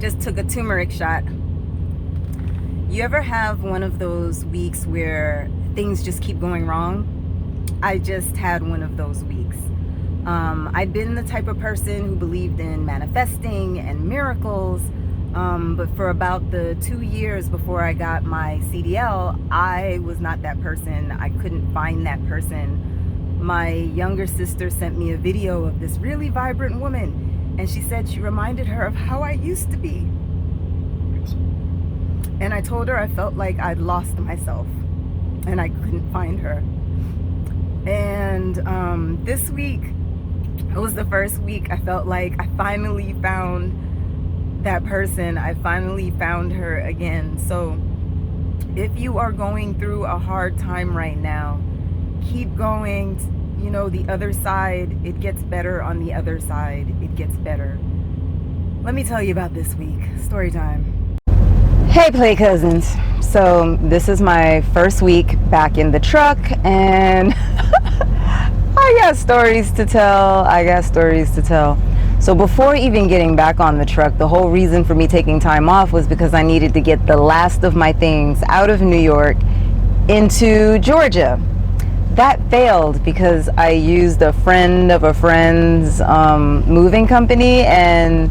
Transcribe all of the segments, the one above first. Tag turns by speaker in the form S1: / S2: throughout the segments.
S1: just took a turmeric shot. You ever have one of those weeks where things just keep going wrong? I just had one of those weeks. I'd been the type of person who believed in manifesting and miracles, but for about the 2 years before I got my CDL, I was not that person. I couldn't find that person. My younger sister sent me a video of this really vibrant woman, and she said she reminded her of how I used to be. And I told her I felt like I'd lost myself and I couldn't find her. And this week, it was the first week I felt like I finally found that person. I finally found her again. So if you are going through a hard time right now, keep going. You know, the other side, it gets better on the other side. It gets better. Let me tell you about this week. Story time. Hey, Play Cousins. So this is my first week back in the truck, and I got stories to tell. So before even getting back on the truck, the whole reason for me taking time off was because I needed to get the last of my things out of New York into Georgia. That failed because I used a friend of a friend's moving company, and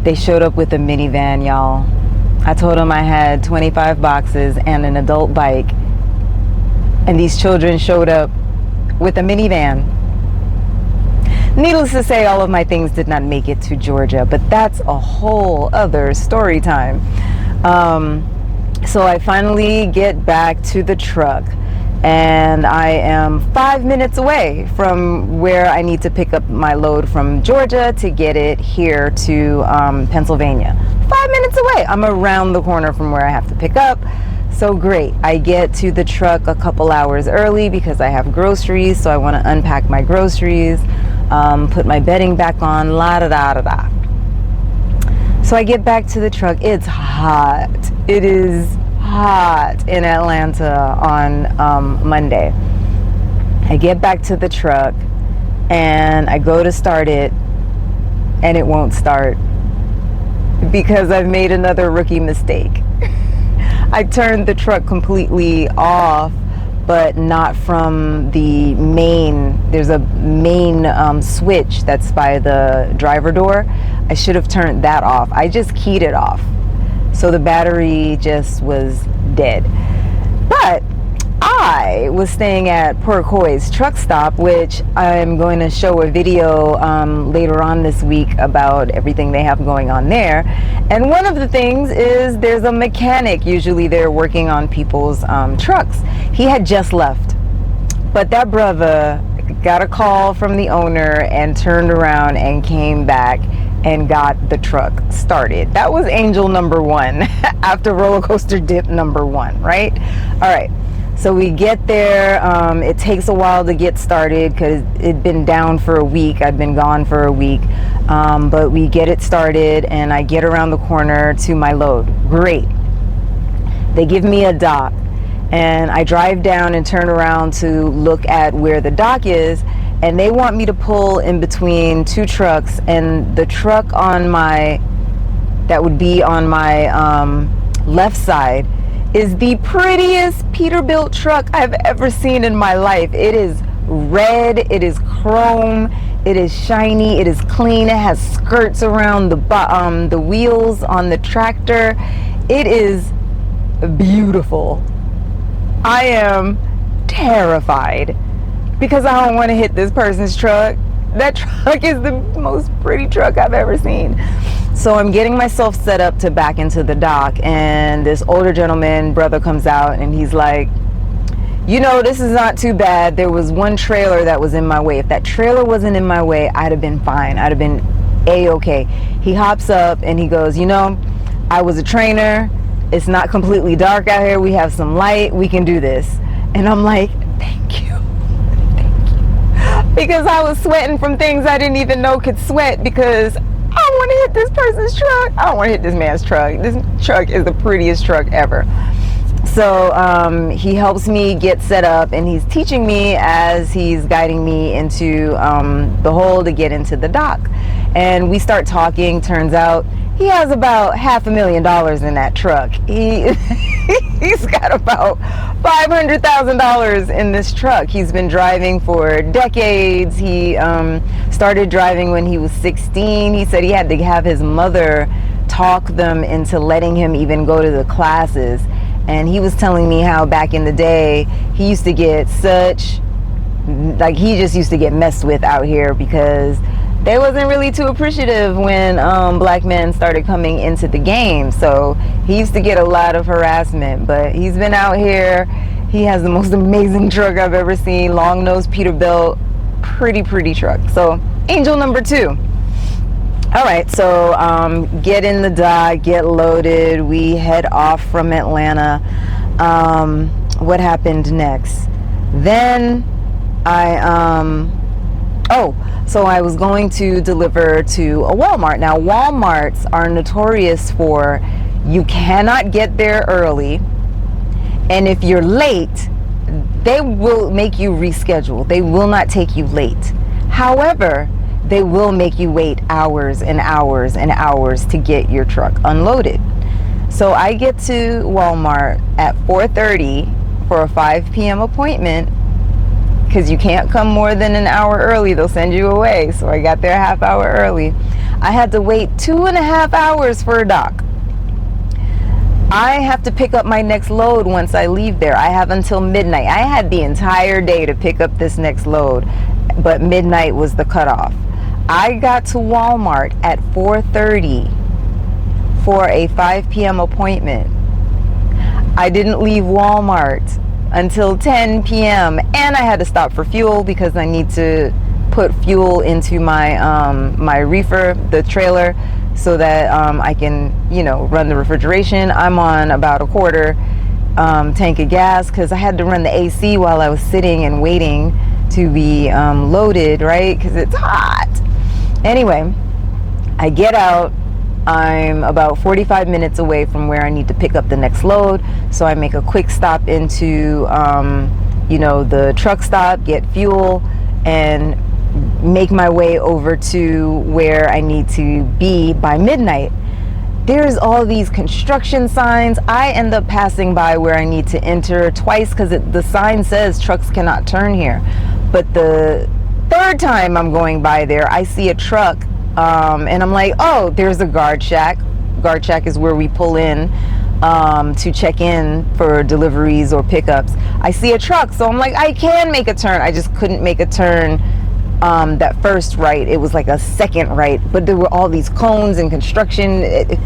S1: they showed up with a minivan, y'all. I told them I had 25 boxes and an adult bike, and these children showed up with a minivan. Needless to say, all of my things did not make it to Georgia, but that's a whole other story time. So I finally get back to the truck, and I am 5 minutes away from where I need to pick up my load from Georgia to get it here to Pennsylvania. 5 minutes away. I'm around the corner from where I have to pick up. So great. I get to the truck a couple hours early because I have groceries, so I want to unpack my groceries, put my bedding back on, la-da-da-da-da. So I get back to the truck. It's hot. It is hot in Atlanta on Monday. I get back to the truck and I go to start it, and it won't start because I've made another rookie mistake. I turned the truck completely off, but not from the main. There's a main switch that's by the driver door. I should have turned that off. I just keyed it off. So the battery just was dead. But I was staying at Porcoy's truck stop, which I'm going to show a video later on this week about everything they have going on there. And one of the things is there's a mechanic usually there working on people's trucks. He had just left, but that brother got a call from the owner and turned around and came back and got the truck started. That was angel number one after roller coaster dip number one, right? All right. So we get there. It takes a while to get started because it'd been down for a week. I'd been gone for a week. But we get it started, and I get around the corner to my load. Great. They give me a dock, and I drive down and turn around to look at where the dock is, and they want me to pull in between two trucks, and the truck that would be on my left side is the prettiest Peterbilt truck I've ever seen in my life. It is red, it is chrome, it is shiny, it is clean, it has skirts around the wheels on the tractor. It is beautiful. I am terrified because I don't want to hit this person's truck. That truck is the most pretty truck I've ever seen. So I'm getting myself set up to back into the dock, and this older gentleman brother comes out, and he's like, you know, this is not too bad. There was one trailer that was in my way. If that trailer wasn't in my way, I'd have been fine. I'd have been A-okay. He hops up and he goes, you know, I was a trainer. It's not completely dark out here. We have some light. We can do this. And I'm like, thank you. Because I was sweating from things I didn't even know could sweat, because I don't want to hit this person's truck. I don't want to hit this man's truck. This truck is the prettiest truck ever. So he helps me get set up, and he's teaching me as he's guiding me into the hole to get into the dock. And we start talking. Turns out he has about $500,000 in that truck. He's got about $500,000 in this truck. He's been driving for decades. He started driving when he was 16. He said he had to have his mother talk them into letting him even go to the classes. And he was telling me how back in the day he used to get he just used to get messed with out here because they wasn't really too appreciative when black men started coming into the game. So he used to get a lot of harassment, but he's been out here. He has the most amazing truck I've ever seen. Long nose Peterbilt, pretty truck. So angel number 2. All right, so get in the dock, get loaded. We head off from Atlanta. What happened next? Then so I was going to deliver to a Walmart. Now, Walmarts are notorious for you cannot get there early, and if you're late, they will make you reschedule. They will not take you late. However, they will make you wait hours and hours and hours to get your truck unloaded. So I get to Walmart at 4:30 for a 5 p.m. appointment, because you can't come more than an hour early. They'll send you away. So I got there a half hour early. I had to wait 2.5 hours for a dock. I have to pick up my next load once I leave there. I have until midnight. I had the entire day to pick up this next load, but midnight was the cutoff. I got to Walmart at 4:30 for a 5 p.m. appointment. I didn't leave Walmart until 10 p.m. and I had to stop for fuel because I need to put fuel into my my reefer, the trailer, so that I can, run the refrigeration. I'm on about a quarter tank of gas because I had to run the AC while I was sitting and waiting to be loaded, right? Because it's hot. Anyway, I get out. I'm about 45 minutes away from where I need to pick up the next load, so I make a quick stop into the truck stop, get fuel, and make my way over to where I need to be by midnight. There's all these construction signs. I end up passing by where I need to enter twice because the sign says trucks cannot turn here. But the third time I'm going by there, I see a truck. And I'm like, oh, there's a guard shack. Guard shack is where we pull in to check in for deliveries or pickups. I see a truck, so I'm like, I can make a turn. I just couldn't make a turn that first right. It was like a second right, but there were all these cones and construction. It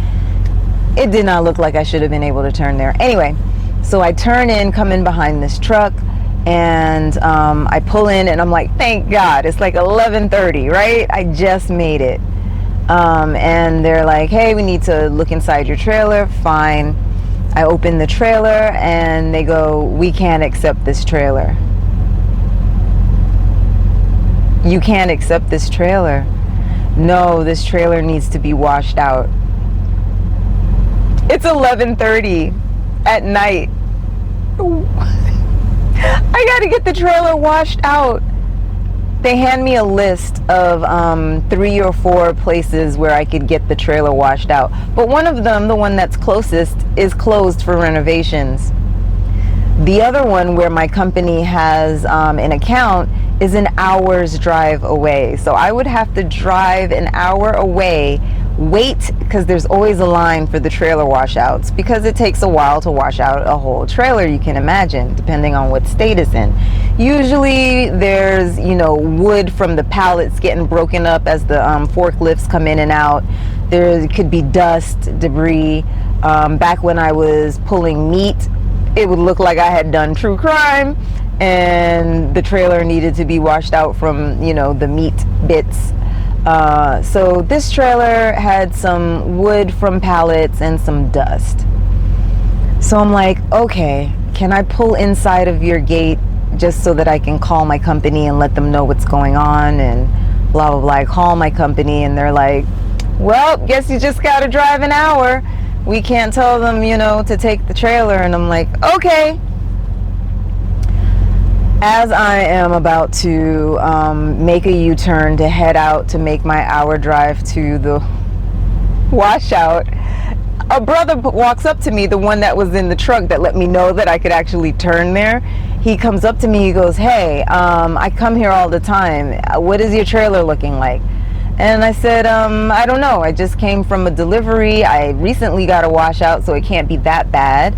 S1: did not look like I should have been able to turn there. Anyway, so I turn in, come in behind this truck, and I pull in, and I'm like, thank God, it's like 11:30, right? I just made it. And they're like, hey, we need to look inside your trailer. Fine. I open the trailer, and they go, we can't accept this trailer. You can't accept this trailer. No, this trailer needs to be washed out. It's 11:30 at night. I got to get the trailer washed out. They hand me a list of 3 or 4 places where I could get the trailer washed out. But one of them, the one that's closest, is closed for renovations. The other one, where my company has an account, is an hour's drive away. So I would have to drive an hour away, wait, because there's always a line for the trailer washouts, because it takes a while to wash out a whole trailer, you can imagine, depending on what state it's in. Usually there's, wood from the pallets getting broken up as the forklifts come in and out. There could be dust, debris. Back when I was pulling meat, it would look like I had done true crime, and the trailer needed to be washed out from, the meat bits. So this trailer had some wood from pallets and some dust. So I'm like, okay, can I pull inside of your gate just so that I can call my company and let them know what's going on and blah, blah, blah. I call my company, and they're like, well, guess you just got to drive an hour. We can't tell them, to take the trailer. And I'm like, okay. As I am about to make a U-turn to head out to make my hour drive to the washout, a brother walks up to me, the one that was in the truck that let me know that I could actually turn there. He comes up to me, he goes, hey, I come here all the time. What is your trailer looking like? And I said, I don't know. I just came from a delivery. I recently got a washout, so it can't be that bad.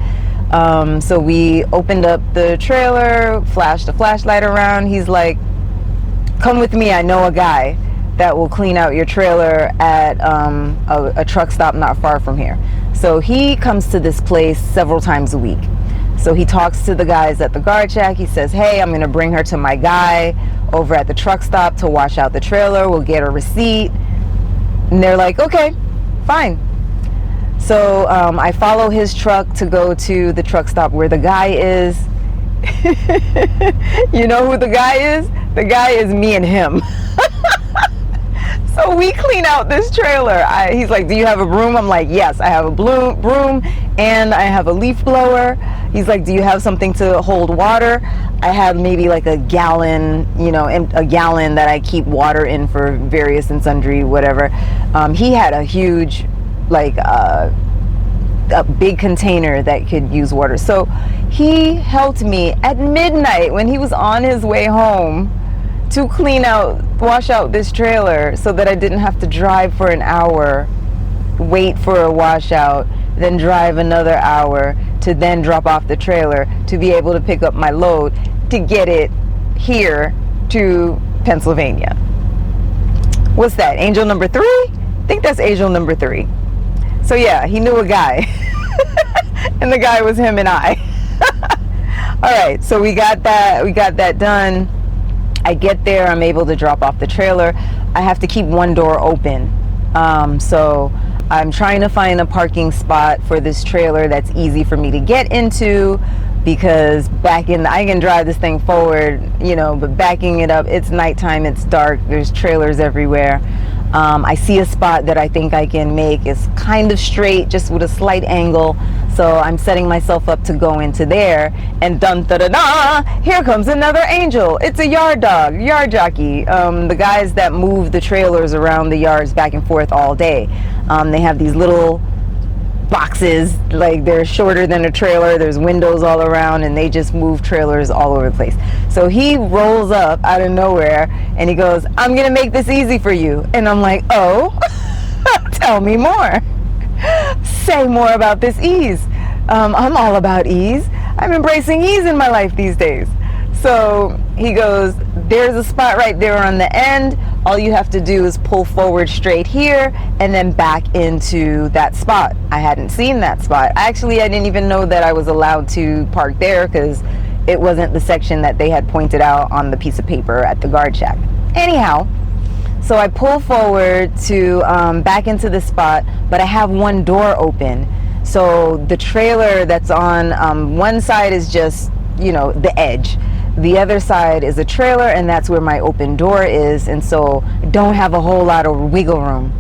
S1: So we opened up the trailer, flashed a flashlight around. He's like, come with me. I know a guy that will clean out your trailer at a truck stop not far from here. So he comes to this place several times a week. So he talks to the guys at the guard shack. He says, hey, I'm going to bring her to my guy over at the truck stop to wash out the trailer. We'll get a receipt. And they're like, okay, fine. So I follow his truck to go to the truck stop where the guy is. You know who the guy is? The guy is me and him. So we clean out this trailer. He's like, do you have a broom? I'm like, yes, I have a broom and I have a leaf blower. He's like, do you have something to hold water? I have maybe like a gallon, a gallon that I keep water in for various and sundry, whatever. He had a huge, like a big container that could use water. So he helped me at midnight when he was on his way home to wash out this trailer so that I didn't have to drive for an hour, wait for a washout, then drive another hour to then drop off the trailer to be able to pick up my load to get it here to Pennsylvania. What's that? Angel number 3? I think that's angel number 3. So yeah, he knew a guy. And the guy was him and I. All right, so we got that done. I get there, I'm able to drop off the trailer. I have to keep one door open. So I'm trying to find a parking spot for this trailer that's easy for me to get into, because I can drive this thing forward, but backing it up, it's nighttime, it's dark, there's trailers everywhere. I see a spot that I think I can make. It's kind of straight, just with a slight angle. So I'm setting myself up to go into there, and dun da da da, here comes another angel. It's a yard jockey. The guys that move the trailers around the yards back and forth all day. They have these little boxes, like they're shorter than a trailer, there's windows all around, and they just move trailers all over the place. So he rolls up out of nowhere and he goes, I'm gonna make this easy for you. And I'm like, oh, tell me more. Say more about this ease. I'm all about ease. I'm embracing ease in my life these days. So he goes, there's a spot right there on the end. All you have to do is pull forward straight here and then back into that spot. I hadn't seen that spot. Actually, I didn't even know that I was allowed to park there, because it wasn't the section that they had pointed out on the piece of paper at the guard shack. Anyhow, so I pull forward to back into the spot, but I have one door open. So the trailer that's on one side is just, the edge. The other side is a trailer, and that's where my open door is, and so I don't have a whole lot of wiggle room.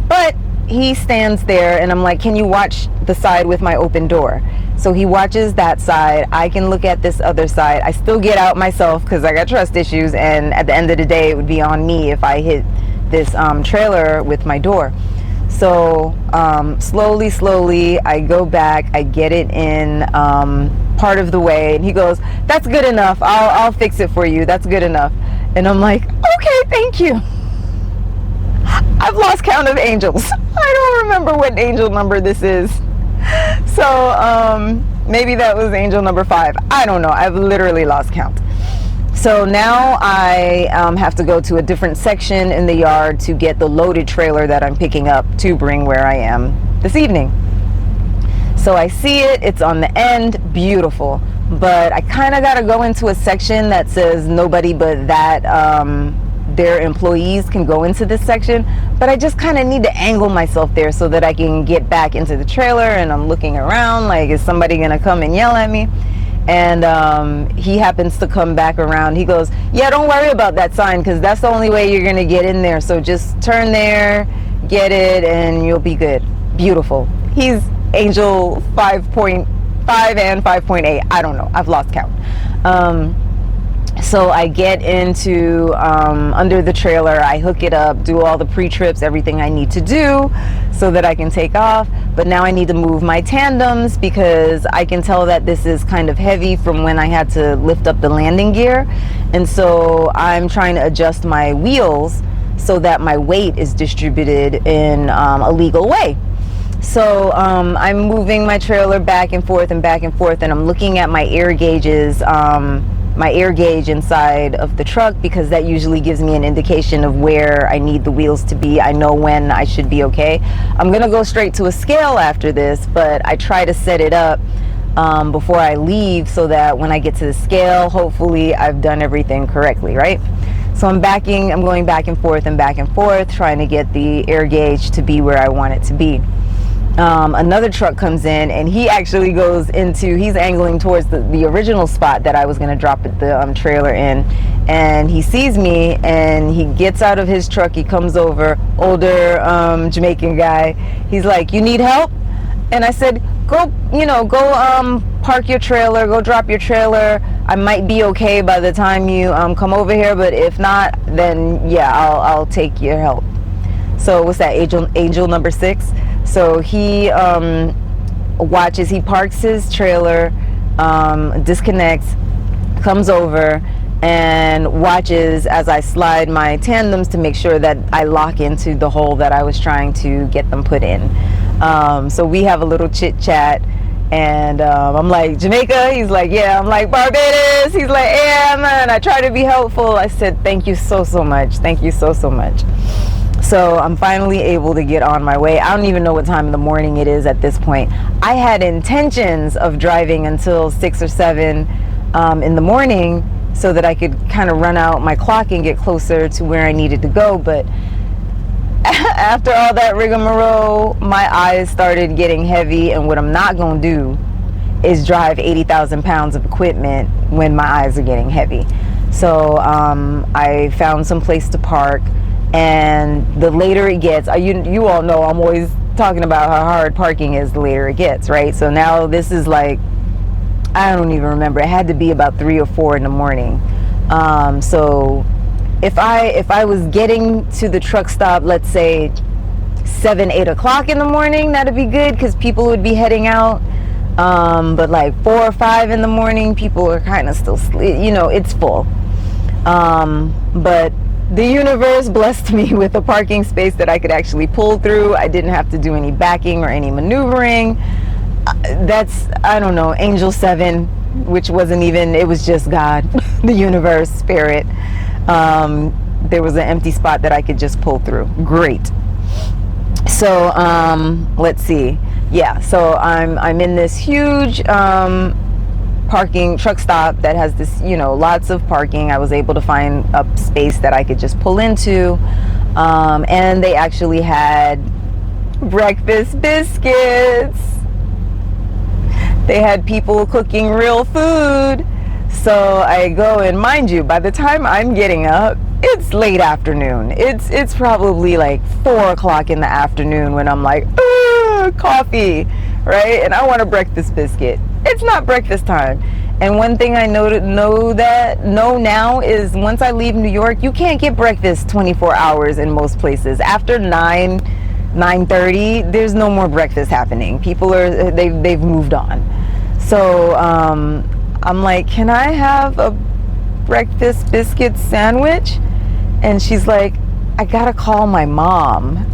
S1: But he stands there, and I'm like, can you watch the side with my open door? So he watches that side. I can look at this other side. I still get out myself because I got trust issues, and at the end of the day, it would be on me if I hit this trailer with my door. So slowly, I go back, I get it in part of the way, and he goes, that's good enough, I'll fix it for you, that's good enough. And I'm like, okay, thank you. I've lost count of angels. I don't remember what angel number this is. So maybe that was angel number 5. I don't know, I've literally lost count. So now I have to go to a different section in the yard to get the loaded trailer that I'm picking up to bring where I am this evening. So I see it, it's on the end, beautiful. But I kind of got to go into a section that says nobody but their employees can go into this section. But I just kind of need to angle myself there so that I can get back into the trailer, and I'm looking around like, is somebody going to come and yell at me? And he happens to come back around. He goes, yeah, don't worry about that sign, because that's the only way you're going to get in there. So just turn there, get it, and you'll be good. Beautiful. He's angel 5.5 and 5.8. I don't know. I've lost count. So I get into under the trailer, I hook it up, do all the pre-trips, everything I need to do so that I can take off. But now I need to move my tandems because I can tell that this is kind of heavy from when I had to lift up the landing gear. And so I'm trying to adjust my wheels so that my weight is distributed in a legal way. So I'm moving my trailer back and forth, and I'm looking at my air gauges, my air gauge inside of the truck, because that usually gives me an indication of where I need the wheels to be. I know when I should be okay. I'm gonna go straight to a scale after this, but I try to set it up before I leave so that when I get to the scale, hopefully I've done everything correctly, right? So I'm going back and forth, trying to get the air gauge to be where I want it to be. Another truck comes in, and he actually he's angling towards the original spot that I was going to drop the trailer in, and he sees me, and he gets out of his truck. He comes over, older Jamaican guy. He's like, "You need help?" And I said, go park your trailer, go drop your trailer. I might be okay by the time you come over here, but if not, then yeah, I'll take your help. So what's that, angel number 6? So he he parks his trailer, disconnects, comes over, and watches as I slide my tandems to make sure that I lock into the hole that I was trying to get them put in. So we have a little chit chat, and I'm like, Jamaica? He's like, yeah. I'm like, Barbados? He's like, yeah, man. I try to be helpful. I said, thank you so much. Thank you so much. So I'm finally able to get on my way. I don't even know what time in the morning it is at this point. I had intentions of driving until 6 or 7 in the morning so that I could kind of run out my clock and get closer to where I needed to go. But after all that rigmarole, my eyes started getting heavy, and what I'm not going to do is drive 80,000 pounds of equipment when my eyes are getting heavy. So I found some place to park. And the later it gets, you all know I'm always talking about how hard parking is the later it gets, right? So now this is like, I don't even remember. It had to be about 3 or 4 in the morning. So if I was getting to the truck stop, let's say 7, 8 o'clock in the morning, that'd be good because people would be heading out. But like 4 or 5 in the morning, people are kind of still sleep. It's full. But the universe blessed me with a parking space that I could actually pull through. I didn't have to do any backing or any maneuvering. That's, I don't know, Angel 7, which wasn't even, it was just God, the universe, spirit. There was an empty spot that I could just pull through. Great. So, let's see. Yeah, so I'm in this huge parking truck stop that has this, lots of parking. I was able to find a space that I could just pull into, and they actually had breakfast biscuits. They had people cooking real food. So I go, and mind you, by the time I'm getting up, it's late afternoon. It's probably like 4 o'clock in the afternoon when I'm like, coffee, right? And I want a breakfast biscuit. It's not breakfast time. And one thing I know now is once I leave New York, you can't get breakfast 24 hours in most places. After 9:30, there's no more breakfast happening. They've moved on. So I'm like, can I have a breakfast biscuit sandwich? And she's like, I gotta call my mom.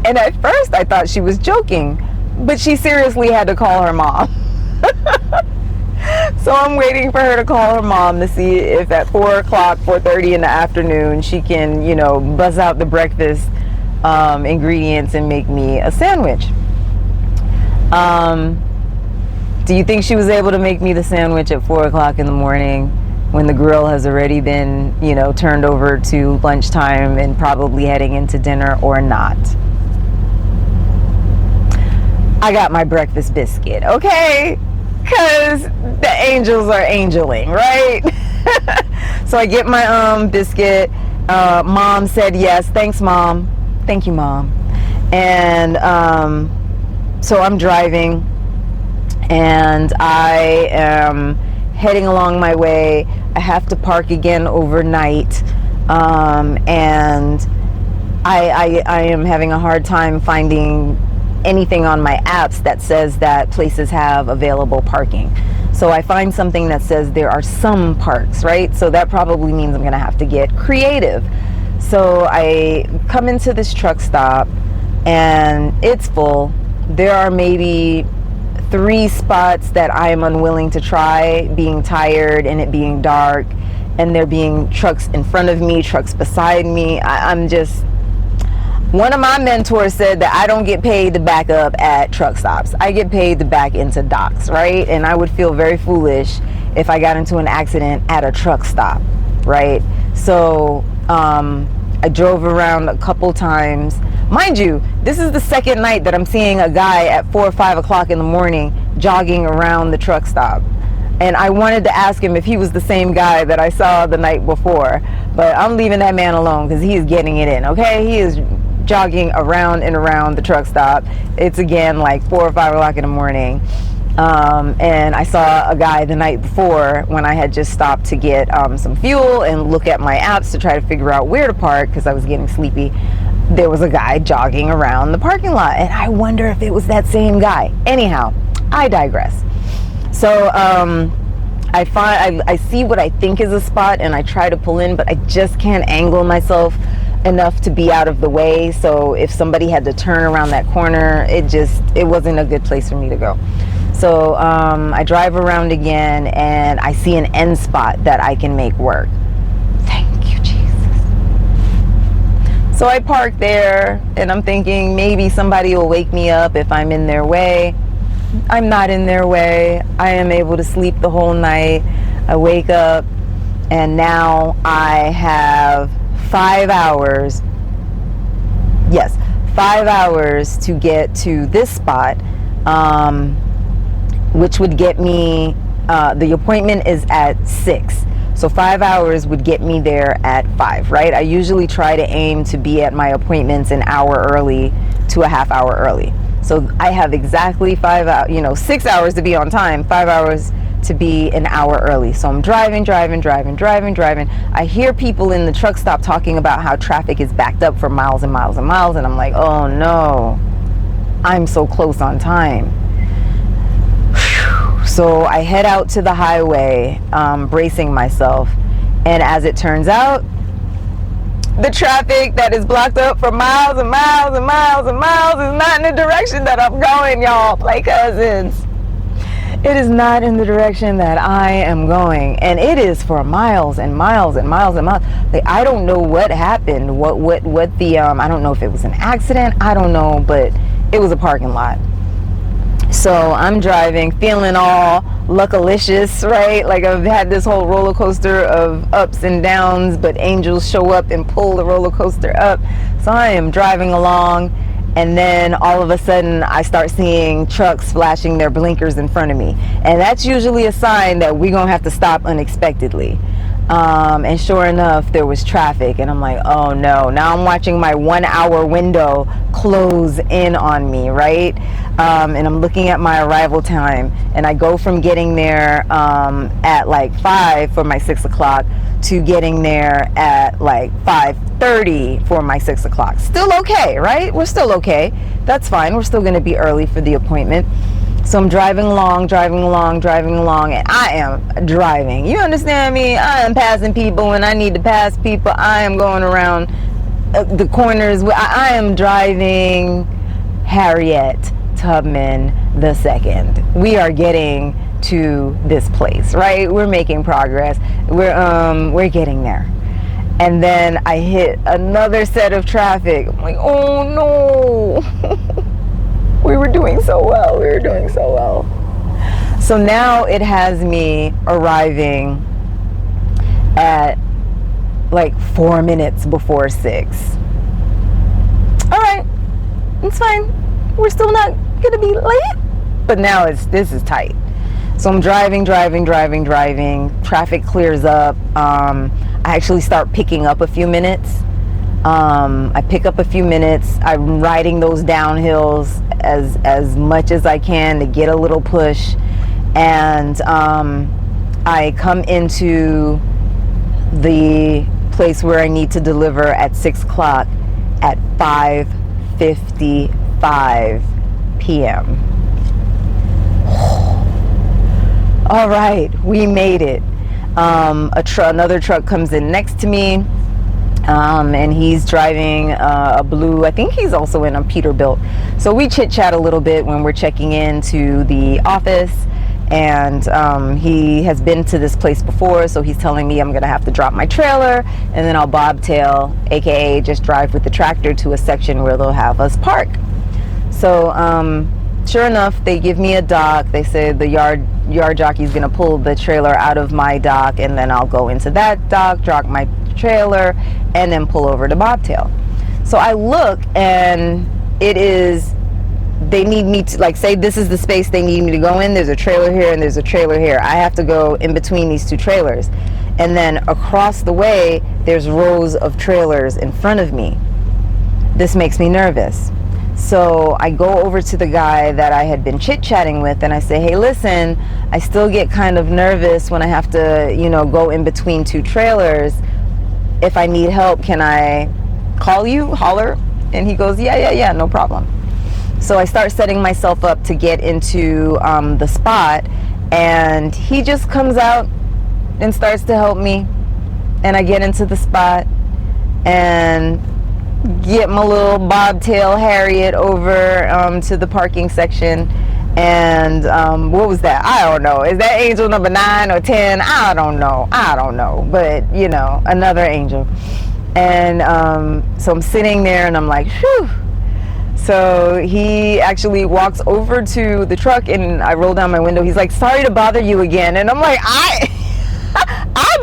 S1: And at first I thought she was joking, but she seriously had to call her mom. So I'm waiting for her to call her mom to see if at 4 o'clock, 4:30 in the afternoon, she can, buzz out the breakfast ingredients and make me a sandwich. Do you think she was able to make me the sandwich at 4 o'clock in the morning when the grill has already been, turned over to lunchtime and probably heading into dinner, or not? I got my breakfast biscuit, okay? Because the angels are angeling, right? So I get my biscuit. Mom said yes. Thanks, Mom. Thank you, Mom. And so I'm driving, and I am heading along my way. I have to park again overnight, and I am having a hard time finding anything on my apps that says that places have available parking. So I find something that says there are some parks, right? So that probably means I'm gonna have to get creative. So I come into this truck stop and it's full. There are maybe 3 spots that I am unwilling to try, being tired and it being dark, and there being trucks in front of me, trucks beside me. I'm just, one of my mentors said that I don't get paid to back up at truck stops. I get paid to back into docks, right? And I would feel very foolish if I got into an accident at a truck stop, right? So I drove around a couple times. Mind you, this is the second night that I'm seeing a guy at 4 or 5 o'clock in the morning jogging around the truck stop. And I wanted to ask him if he was the same guy that I saw the night before. But I'm leaving that man alone because he's getting it in, okay? He is jogging around and around the truck stop. It's again like 4 or 5 o'clock in the morning. And I saw a guy the night before when I had just stopped to get some fuel and look at my apps to try to figure out where to park because I was getting sleepy. There was a guy jogging around the parking lot, and I wonder if it was that same guy. Anyhow, I digress. So I see what I think is a spot and I try to pull in, but I just can't angle myself enough to be out of the way. So if somebody had to turn around that corner, it wasn't a good place for me to go. So I drive around again and I see an end spot that I can make work. Thank you, Jesus. So I park there and I'm thinking maybe somebody will wake me up if I'm in their way. I'm not in their way. I am able to sleep the whole night. I wake up and now I have 5 hours. Yes, 5 hours to get to this spot, which would get me, the appointment is at 6. So 5 hours would get me there at 5, right? I usually try to aim to be at my appointments an hour early to a half hour early. So I have exactly 5 hours, 6 hours to be on time, 5 hours to be an hour early. So I'm driving. I hear people in the truck stop talking about how traffic is backed up for miles and miles and miles. And I'm like, oh no, I'm so close on time. So I head out to the highway, bracing myself. And as it turns out, the traffic that is blocked up for miles and miles and miles and miles is not in the direction that I'm going, y'all. Play cousins. It is not in the direction that I am going. And it is for miles and miles and miles and miles. Like, I don't know what happened. What the, I don't know if it was an accident. I don't know, but it was a parking lot. So I'm driving, feeling all luckalicious, right? Like I've had this whole roller coaster of ups and downs, but angels show up and pull the roller coaster up. So I am driving along, and then all of a sudden I start seeing trucks flashing their blinkers in front of me. And that's usually a sign that we're gonna have to stop unexpectedly. And sure enough, there was traffic, and I'm like, oh no. Now I'm watching my 1 hour window close in on me, right? And I'm looking at my arrival time, and I go from getting there at like 5 for my 6 o'clock to getting there at like 5:30 for my 6 o'clock. Still okay, right? We're still okay. That's fine. We're still gonna be early for the appointment. So I'm driving along, and I am driving. You understand me? I am passing people when I need to pass people. I am going around the corners. I am driving Harriet Tubman II. We are getting to this place, right? We're making progress. We're getting there. And then I hit another set of traffic. I'm like, oh no. We were doing so well. So now it has me arriving at like 4 minutes before 6. All right, it's fine. We're still not gonna be late, but now this is tight. So I'm driving. Traffic clears up. I actually start picking up a few minutes. I pick up a few minutes. I'm riding those downhills as much as I can to get a little push, and I come into the place where I need to deliver at 6 o'clock at 5:55 p.m. All right, we made it. Another truck comes in next to me, and he's driving a blue, I think he's also in a Peterbilt. So we chit chat a little bit when we're checking into the office, and he has been to this place before, so he's telling me I'm gonna have to drop my trailer and then I'll bobtail, aka just drive with the tractor to a section where they'll have us park. So sure enough, they give me a dock. They say the yard jockey is gonna pull the trailer out of my dock, and then I'll go into that dock, drop my trailer, and then pull over to bobtail. So I look, and it is, they need me to, like, say this is the space they need me to go in. There's a trailer here and there's a trailer here. I have to go in between these two trailers, and then across the way there's rows of trailers in front of me. This makes me nervous. So I go over to the guy that I had been chit-chatting with, and I say, hey, listen, I still get kind of nervous when I have to, go in between two trailers. If I need help, can I call you, holler? And he goes, yeah, no problem. So I start setting myself up to get into the spot, and he just comes out and starts to help me. And I get into the spot and get my little bobtail Harriet over to the parking section. And what was that? I don't know. Is that angel number 9 or 10? I don't know. But another angel. And so I'm sitting there and I'm like, whew. So he actually walks over to the truck, and I roll down my window. He's like, sorry to bother you again. And I'm like, I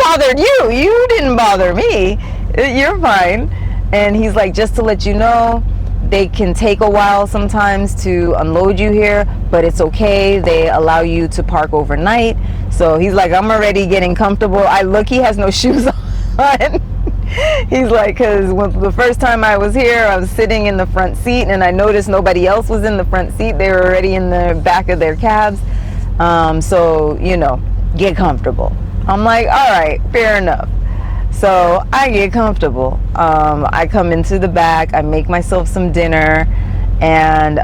S1: bothered you. You didn't bother me. You're fine. And he's like, just to let you know, they can take a while sometimes to unload you here, but it's okay. They allow you to park overnight. So he's like, I'm already getting comfortable. I look, he has no shoes on. He's like, because the first time I was here, I was sitting in the front seat, and I noticed nobody else was in the front seat. They were already in the back of their cabs. So, get comfortable. I'm like, all right, fair enough. So I get comfortable. I come into the back, I make myself some dinner, and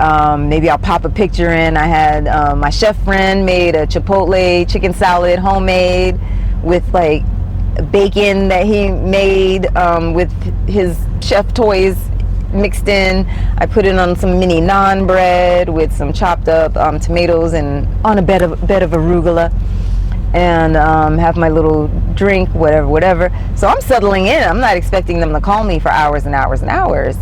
S1: maybe I'll pop a picture in. I had my chef friend made a Chipotle chicken salad, homemade, with like bacon that he made with his chef toys mixed in. I put it on some mini naan bread with some chopped up tomatoes and on a bed of arugula. And have my little drink, whatever. So I'm settling in. I'm not expecting them to call me for hours and hours and hours.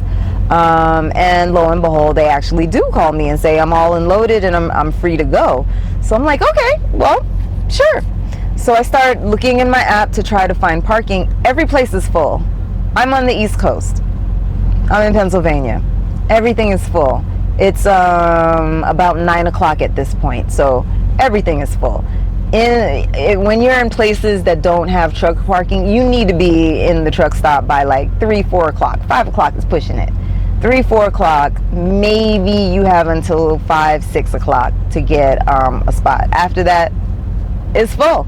S1: And lo and behold, they actually do call me and say I'm all unloaded and I'm free to go. So I'm like, okay, well, sure. So I start looking in my app to try to find parking. Every place is full. I'm on the East Coast. I'm in Pennsylvania. Everything is full. It's about 9 o'clock at this point, so everything is full. When you're in places that don't have truck parking, you need to be in the truck stop by like 3-4 o'clock. 5 o'clock is pushing it. 3-4 o'clock, maybe you have until 5-6 o'clock to get a spot. After that, it's full.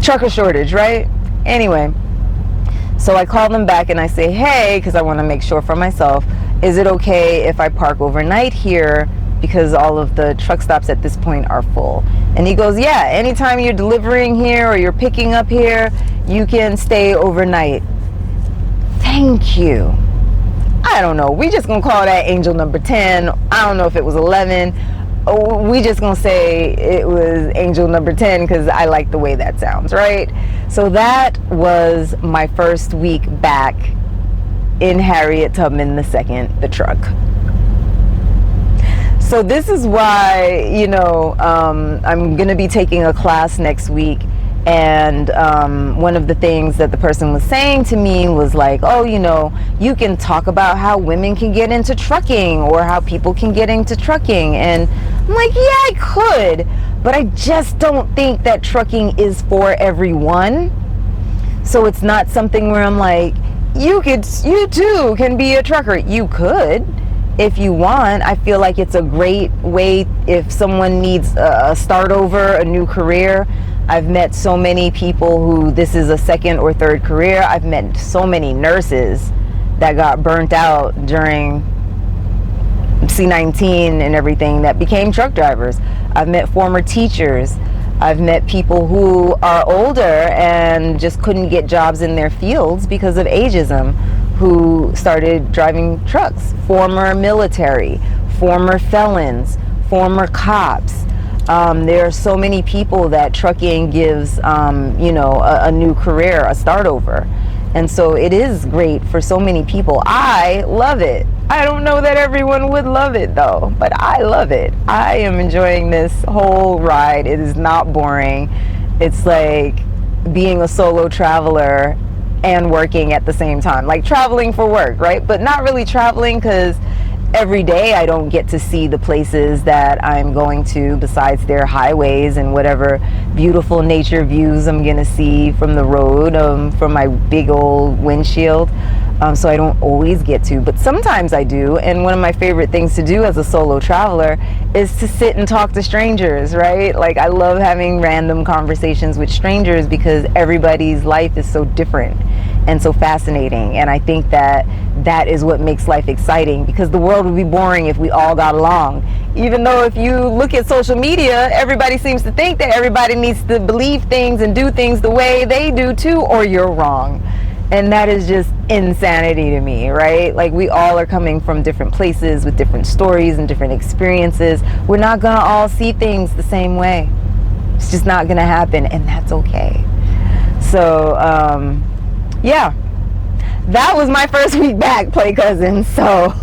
S1: Trucker shortage, right? Anyway, so I call them back and I say, hey, because I want to make sure for myself, is it okay if I park overnight here? Because all of the truck stops at this point are full. And he goes, yeah, anytime you're delivering here or you're picking up here, you can stay overnight. Thank you. I don't know. We just gonna call that angel number 10. I don't know if it was 11. We just gonna say it was angel number 10 because I like the way that sounds, right? So that was my first week back in Harriet Tubman II, the truck. So this is why, I'm going to be taking a class next week. And one of the things that the person was saying to me was like, oh, you can talk about how women can get into trucking or how people can get into trucking. And I'm like, yeah, I could. But I just don't think that trucking is for everyone. So it's not something where I'm like, you too can be a trucker. You could. if you want, I feel like it's a great way if someone needs a start over, a new career. I've met so many people who this is a second or third career. I've met so many nurses that got burnt out during C-19 and everything that became truck drivers. I've met former teachers. I've met people who are older and just couldn't get jobs in their fields because of ageism, who started driving trucks. Former military, former felons, former cops. There are so many people that trucking gives, a new career, a start over. And so it is great for so many people. I love it. I don't know that everyone would love it though, but I love it. I am enjoying this whole ride. It is not boring. It's like being a solo traveler and working at the same time, like traveling for work, right? But not really traveling, because every day I don't get to see the places that I'm going to, besides their highways and whatever beautiful nature views I'm gonna see from the road, from my big old windshield. So I don't always get to, but sometimes I do. And one of my favorite things to do as a solo traveler is to sit and talk to strangers, right? Like, I love having random conversations with strangers because everybody's life is so different and so fascinating. And I think that that is what makes life exciting, because the world would be boring if we all got along. Even though if you look at social media, everybody seems to think that everybody needs to believe things and do things the way they do too, or you're wrong. And that is just insanity to me, right? Like, we all are coming from different places with different stories and different experiences. We're not gonna all see things the same way. It's just not gonna happen, and that's okay. So, yeah, that was my first week back, Play Cousins. So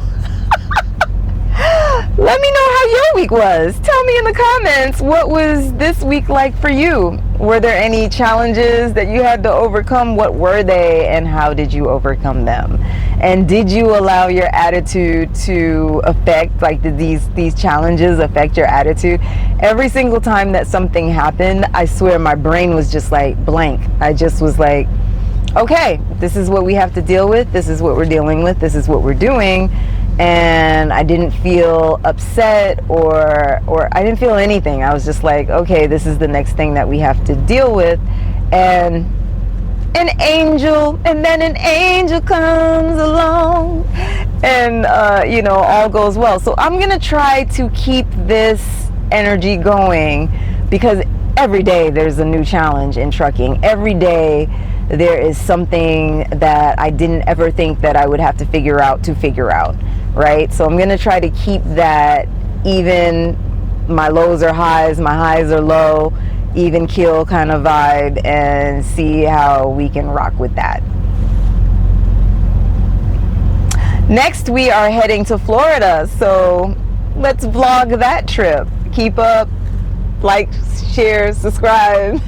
S1: let me know how your week was. Tell me in the comments, what was this week like for you? Were there any challenges that you had to overcome? What were they, and how did you overcome them? And did you allow your attitude to affect, like, did these challenges affect your attitude? Every single time that something happened, I swear my brain was just like blank. I just was like, okay, this is what we have to deal with. This is what we're dealing with. This is what we're doing. And I didn't feel upset or I didn't feel anything. I was just like, okay, this is the next thing that we have to deal with. And then an angel comes along, and all goes well. So I'm gonna try to keep this energy going, because every day there's a new challenge in trucking. Every day there is something that I didn't ever think that I would have to figure out, right? So I'm going to try to keep that even. My lows are highs, my highs are low, even keel kind of vibe, and see how we can rock with that. Next, we are heading to Florida, so let's vlog that trip. Keep up, like, share, subscribe.